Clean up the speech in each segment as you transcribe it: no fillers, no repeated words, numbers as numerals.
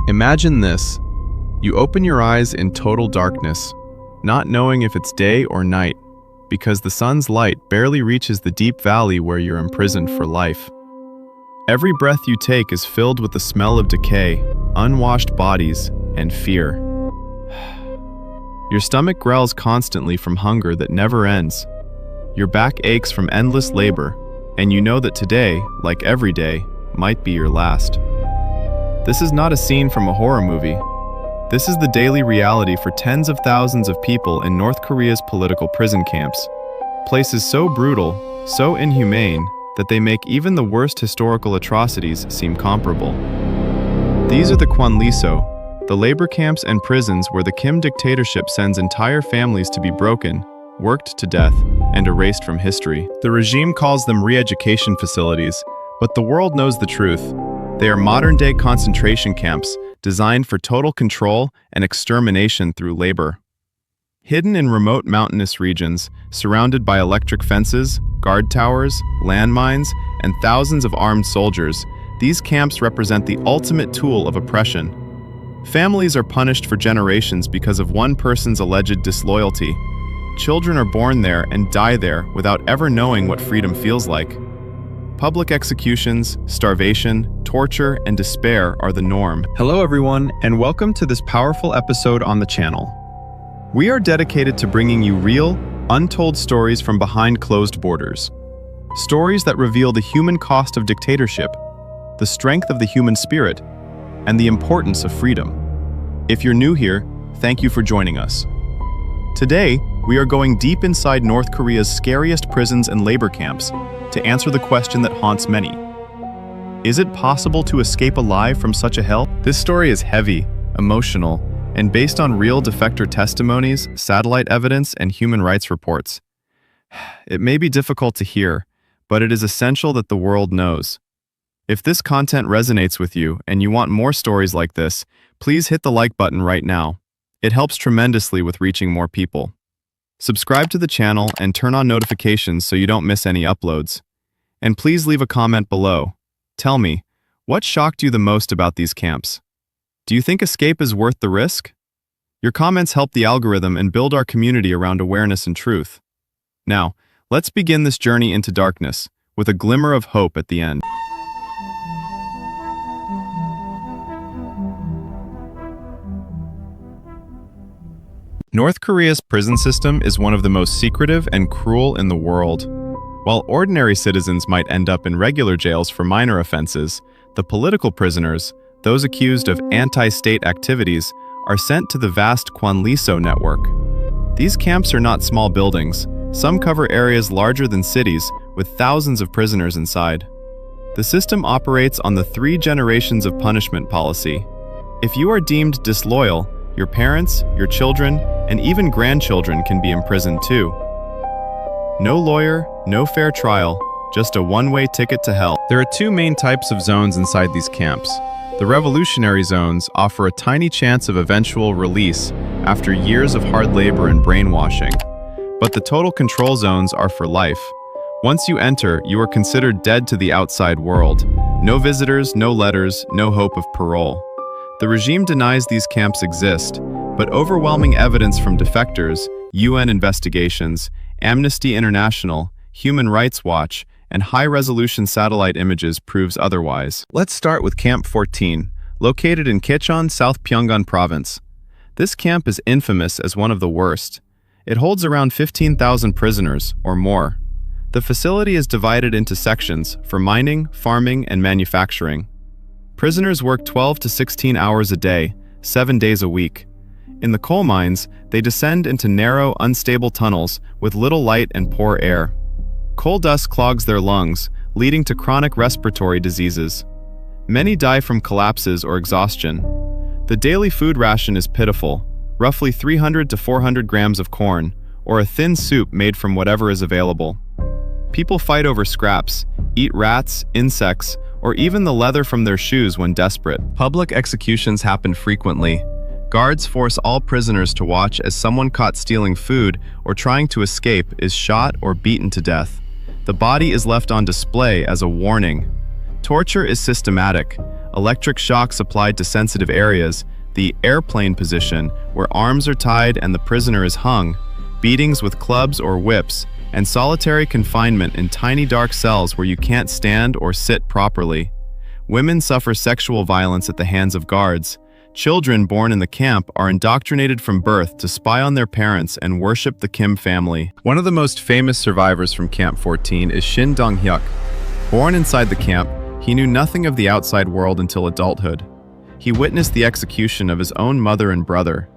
Imagine this. You open your eyes in total darkness, not knowing if it's day or night, because the sun's light barely reaches the deep valley where you're imprisoned for life. Every breath you take is filled with the smell of decay, unwashed bodies, and fear. Your stomach growls constantly from hunger that never ends. Your back aches from endless labor, and you know that today, like every day, might be your last. This is not a scene from a horror movie. This is the daily reality for tens of thousands of people in North Korea's political prison camps. Places so brutal, so inhumane, that they make even the worst historical atrocities seem comparable. These are the Kwanliso, the labor camps and prisons where the Kim dictatorship sends entire families to be broken, worked to death, and erased from history. The regime calls them re-education facilities, but the world knows the truth. They are modern-day concentration camps designed for total control and extermination through labor. Hidden in remote mountainous regions, surrounded by electric fences, guard towers, landmines, and thousands of armed soldiers, these camps represent the ultimate tool of oppression. Families are punished for generations because of one person's alleged disloyalty. Children are born there and die there without ever knowing what freedom feels like. Public executions, starvation, torture, and despair are the norm. Hello everyone, and welcome to this powerful episode on the channel. We are dedicated to bringing you real, untold stories from behind closed borders. Stories that reveal the human cost of dictatorship, the strength of the human spirit, and the importance of freedom. If you're new here, thank you for joining us. Today, we are going deep inside North Korea's scariest prisons and labor camps to answer the question that haunts many. Is it possible to escape alive from such a hell? This story is heavy, emotional, and based on real defector testimonies, satellite evidence, and human rights reports. It may be difficult to hear, but it is essential that the world knows. If this content resonates with you and you want more stories like this, please hit the like button right now. It helps tremendously with reaching more people. Subscribe to the channel and turn on notifications so you don't miss any uploads. And please leave a comment below. Tell me, what shocked you the most about these camps? Do you think escape is worth the risk? Your comments help the algorithm and build our community around awareness and truth. Now, let's begin this journey into darkness, with a glimmer of hope at the end. North Korea's prison system is one of the most secretive and cruel in the world. While ordinary citizens might end up in regular jails for minor offenses, the political prisoners, those accused of anti-state activities, are sent to the vast Kwanliso network. These camps are not small buildings. Some cover areas larger than cities, with thousands of prisoners inside. The system operates on the 3 generations of punishment policy. If you are deemed disloyal, your parents, your children, and even grandchildren can be imprisoned too. No lawyer, no fair trial, just a one-way ticket to hell. There are 2 main types of zones inside these camps. The revolutionary zones offer a tiny chance of eventual release after years of hard labor and brainwashing. But the total control zones are for life. Once you enter, you are considered dead to the outside world. No visitors, no letters, no hope of parole. The regime denies these camps exist, but overwhelming evidence from defectors, UN investigations, Amnesty International, Human Rights Watch, and high-resolution satellite images proves otherwise. Let's start with Camp 14, located in Kichon, South Pyongan Province. This camp is infamous as one of the worst. It holds around 15,000 prisoners, or more. The facility is divided into sections for mining, farming, and manufacturing. Prisoners work 12 to 16 hours a day, 7 days a week. In the coal mines, they descend into narrow, unstable tunnels with little light and poor air. Coal dust clogs their lungs, leading to chronic respiratory diseases. Many die from collapses or exhaustion. The daily food ration is pitiful, roughly 300 to 400 grams of corn, or a thin soup made from whatever is available. People fight over scraps, eat rats, insects, or even the leather from their shoes when desperate. Public executions happen frequently. Guards force all prisoners to watch as someone caught stealing food or trying to escape is shot or beaten to death. The body is left on display as a warning. Torture is systematic. electric shocks applied to sensitive areas, the airplane position, where arms are tied and the prisoner is hung, beatings with clubs or whips, and solitary confinement in tiny dark cells where you can't stand or sit properly. Women suffer sexual violence at the hands of guards. Children born in the camp are indoctrinated from birth to spy on their parents and worship the Kim family. One of the most famous survivors from Camp 14 is Shin Dong-hyuk. Born inside the camp, he knew nothing of the outside world until adulthood. He witnessed the execution of his own mother and brother.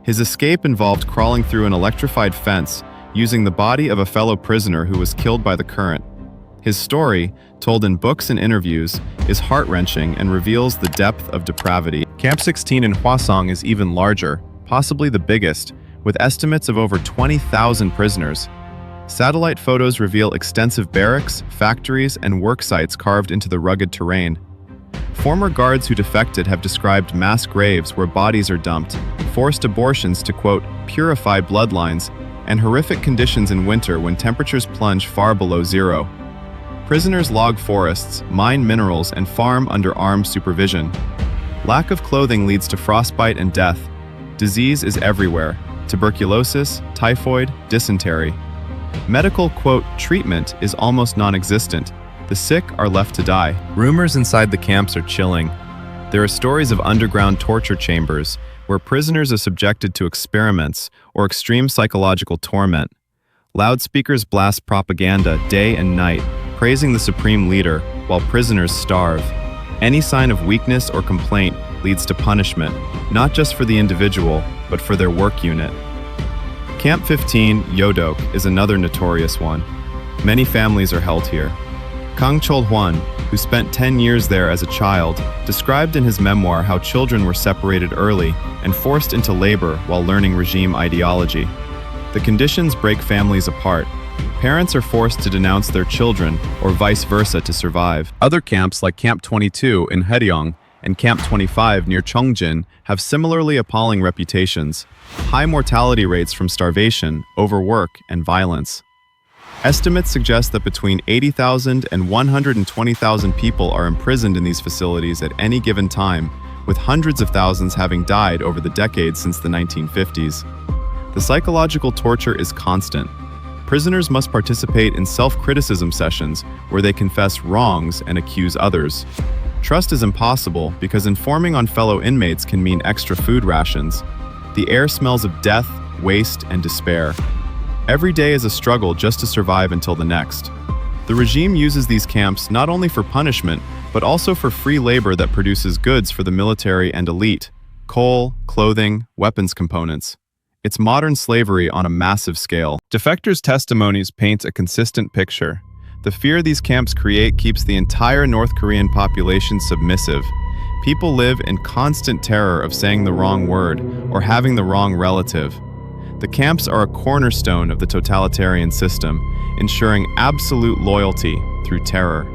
His escape involved crawling through an electrified fence using the body of a fellow prisoner who was killed by the current. His story, told in books and interviews, is heart-wrenching and reveals the depth of depravity. Camp 16 in Hwasong is even larger, possibly the biggest, with estimates of over 20,000 prisoners. Satellite photos reveal extensive barracks, factories, and work sites carved into the rugged terrain. Former guards who defected have described mass graves where bodies are dumped, forced abortions to, quote, purify bloodlines, and horrific conditions in winter when temperatures plunge far below zero. Prisoners log forests, mine minerals, and farm under armed supervision. Lack of clothing leads to frostbite and death. Disease is everywhere: tuberculosis, typhoid, dysentery. Medical, quote, treatment is almost non-existent. The sick are left to die. Rumors inside the camps are chilling. There are stories of underground torture chambers where prisoners are subjected to experiments or extreme psychological torment. Loudspeakers blast propaganda day and night, praising the supreme leader while prisoners starve. Any sign of weakness or complaint leads to punishment, not just for the individual, but for their work unit. Camp 15, Yodok, is another notorious one. Many families are held here. Kang Chol-hwan, who spent 10 years there as a child, described in his memoir how children were separated early and forced into labor while learning regime ideology. The conditions break families apart. Parents are forced to denounce their children or vice versa to survive. Other camps like Camp 22 in Haeryong and Camp 25 near Cheongjin have similarly appalling reputations. High mortality rates from starvation, overwork, and violence. Estimates suggest that between 80,000 and 120,000 people are imprisoned in these facilities at any given time, with hundreds of thousands having died over the decades since the 1950s. The psychological torture is constant. Prisoners must participate in self-criticism sessions where they confess wrongs and accuse others. Trust is impossible because informing on fellow inmates can mean extra food rations. The air smells of death, waste, and despair. Every day is a struggle just to survive until the next. The regime uses these camps not only for punishment, but also for free labor that produces goods for the military and elite: coal, clothing, weapons components. It's modern slavery on a massive scale. Defectors' testimonies paint a consistent picture. The fear these camps create keeps the entire North Korean population submissive. People live in constant terror of saying the wrong word or having the wrong relative. The camps are a cornerstone of the totalitarian system, ensuring absolute loyalty through terror.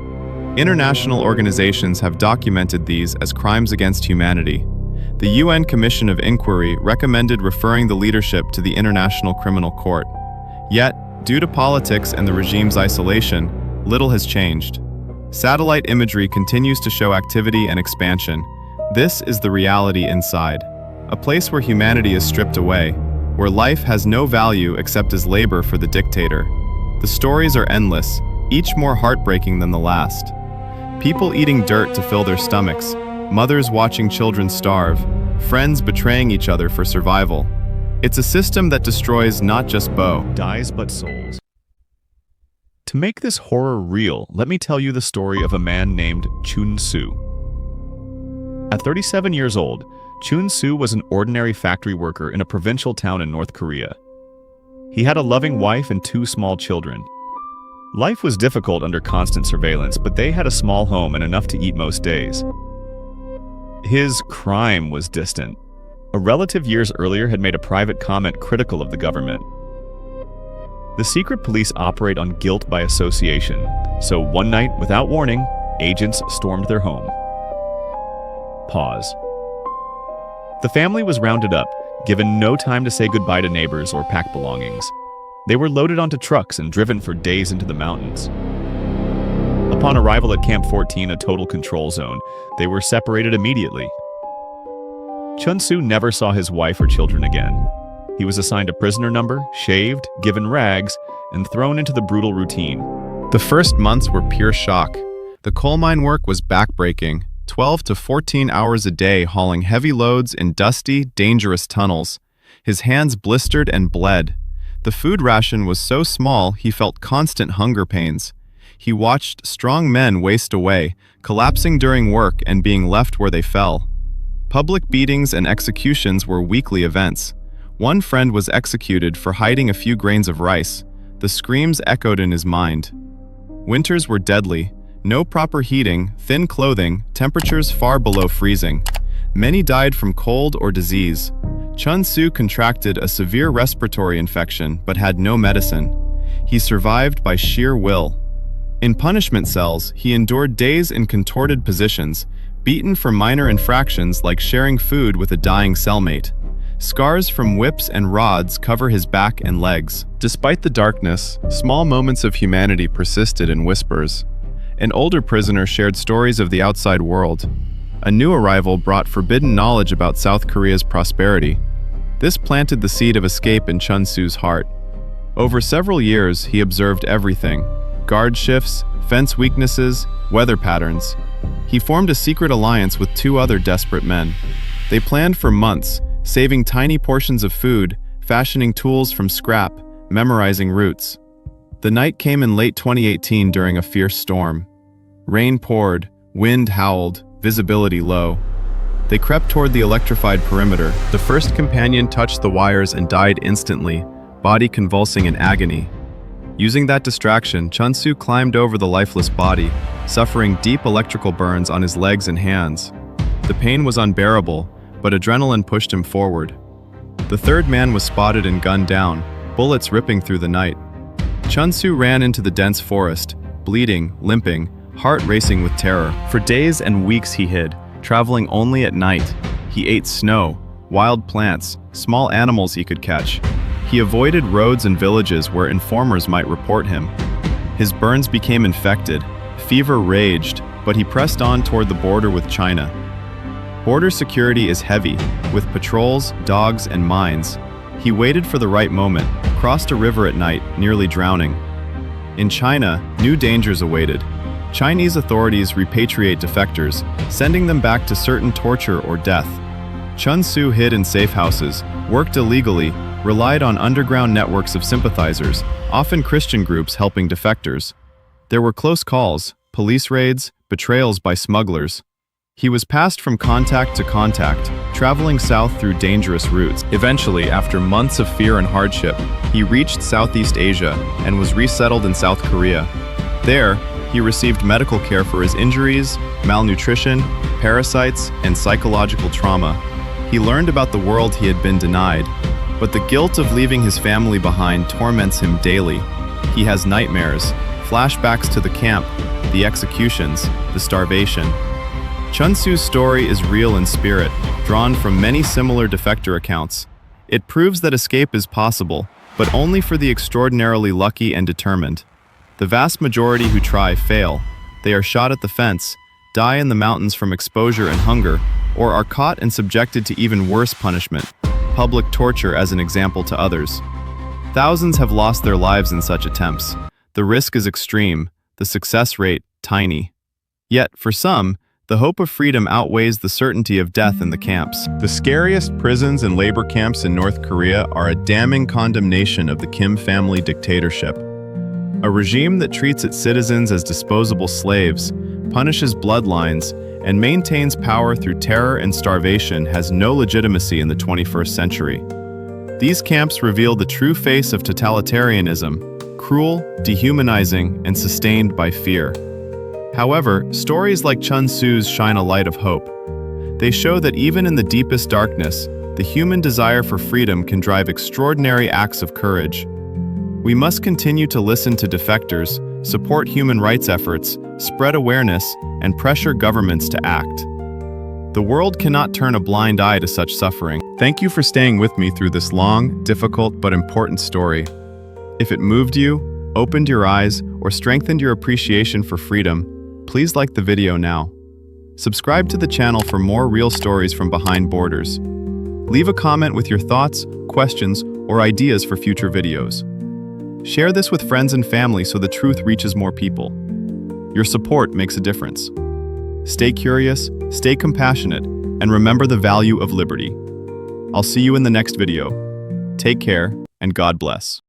International organizations have documented these as crimes against humanity. The UN Commission of Inquiry recommended referring the leadership to the International Criminal Court. Yet, due to politics and the regime's isolation, little has changed. Satellite imagery continues to show activity and expansion. This is the reality inside. A place where humanity is stripped away, where life has no value except as labor for the dictator. The stories are endless, each more heartbreaking than the last. People eating dirt to fill their stomachs, mothers watching children starve, friends betraying each other for survival. It's a system that destroys not just dies but souls. To make this horror real, let me tell you the story of a man named Chun Su. At 37 years old, Chun Su was an ordinary factory worker in a provincial town in North Korea. He had a loving wife and 2 small children. Life was difficult under constant surveillance, but they had a small home and enough to eat most days. His crime was distant. A relative years earlier had made a private comment critical of the government. The secret police operate on guilt by association, so one night, without warning, agents stormed their home. Pause. The family was rounded up, given no time to say goodbye to neighbors or pack belongings. They were loaded onto trucks and driven for days into the mountains. Upon arrival at Camp 14, a total control zone, they were separated immediately. Chun Su never saw his wife or children again. He was assigned a prisoner number, shaved, given rags, and thrown into the brutal routine. The first months were pure shock. The coal mine work was backbreaking, 12 to 14 hours a day hauling heavy loads in dusty, dangerous tunnels. His hands blistered and bled. The food ration was so small he felt constant hunger pains. He watched strong men waste away, collapsing during work and being left where they fell. Public beatings and executions were weekly events. One friend was executed for hiding a few grains of rice. The screams echoed in his mind. Winters were deadly. No proper heating, thin clothing, temperatures far below freezing. Many died from cold or disease. Chun Su contracted a severe respiratory infection but had no medicine. He survived by sheer will. In punishment cells, he endured days in contorted positions, beaten for minor infractions like sharing food with a dying cellmate. Scars from whips and rods cover his back and legs. Despite the darkness, small moments of humanity persisted in whispers. An older prisoner shared stories of the outside world. A new arrival brought forbidden knowledge about South Korea's prosperity. This planted the seed of escape in Chun Su's heart. Over several years, he observed everything: guard shifts, fence weaknesses, weather patterns. He formed a secret alliance with two other desperate men. They planned for months, saving tiny portions of food, fashioning tools from scrap, memorizing routes. The night came in late 2018 during a fierce storm. Rain poured, wind howled, visibility low. They crept toward the electrified perimeter. The first companion touched the wires and died instantly, body convulsing in agony. Using that distraction, Chun Su climbed over the lifeless body, suffering deep electrical burns on his legs and hands. The pain was unbearable, but adrenaline pushed him forward. The third man was spotted and gunned down, bullets ripping through the night. Chun Su ran into the dense forest, bleeding, limping, heart racing with terror. For days and weeks he hid, traveling only at night. He ate snow, wild plants, small animals he could catch. He avoided roads and villages where informers might report him. His burns became infected, fever raged, but he pressed on toward the border with China. Border security is heavy, with patrols, dogs, and mines. He waited for the right moment, crossed a river at night, nearly drowning. In China, new dangers awaited. Chinese authorities repatriate defectors, sending them back to certain torture or death. Chun Su hid in safe houses, worked illegally, relied on underground networks of sympathizers, often Christian groups helping defectors. There were close calls, police raids, betrayals by smugglers. He was passed from contact to contact, traveling south through dangerous routes. Eventually, after months of fear and hardship, he reached Southeast Asia and was resettled in South Korea. There, he received medical care for his injuries, malnutrition, parasites, and psychological trauma. He learned about the world he had been denied, but the guilt of leaving his family behind torments him daily. He has nightmares, flashbacks to the camp, the executions, the starvation. Chun Su's story is real in spirit, drawn from many similar defector accounts. It proves that escape is possible, but only for the extraordinarily lucky and determined. The vast majority who try fail. They are shot at the fence, die in the mountains from exposure and hunger, or are caught and subjected to even worse punishment, public torture as an example to others. Thousands have lost their lives in such attempts. The risk is extreme, the success rate tiny. Yet, for some, the hope of freedom outweighs the certainty of death in the camps. The scariest prisons and labor camps in North Korea are a damning condemnation of the Kim family dictatorship. A regime that treats its citizens as disposable slaves, punishes bloodlines, and maintains power through terror and starvation has no legitimacy in the 21st century. These camps reveal the true face of totalitarianism, cruel, dehumanizing, and sustained by fear. However, stories like Chun Su's shine a light of hope. They show that even in the deepest darkness, the human desire for freedom can drive extraordinary acts of courage. We must continue to listen to defectors, support human rights efforts, spread awareness, and pressure governments to act. The world cannot turn a blind eye to such suffering. Thank you for staying with me through this long, difficult, but important story. If it moved you, opened your eyes, or strengthened your appreciation for freedom, please like the video now. Subscribe to the channel for more real stories from behind borders. Leave a comment with your thoughts, questions, or ideas for future videos. Share this with friends and family so the truth reaches more people. Your support makes a difference. Stay curious, stay compassionate, and remember the value of liberty. I'll see you in the next video. Take care, and God bless.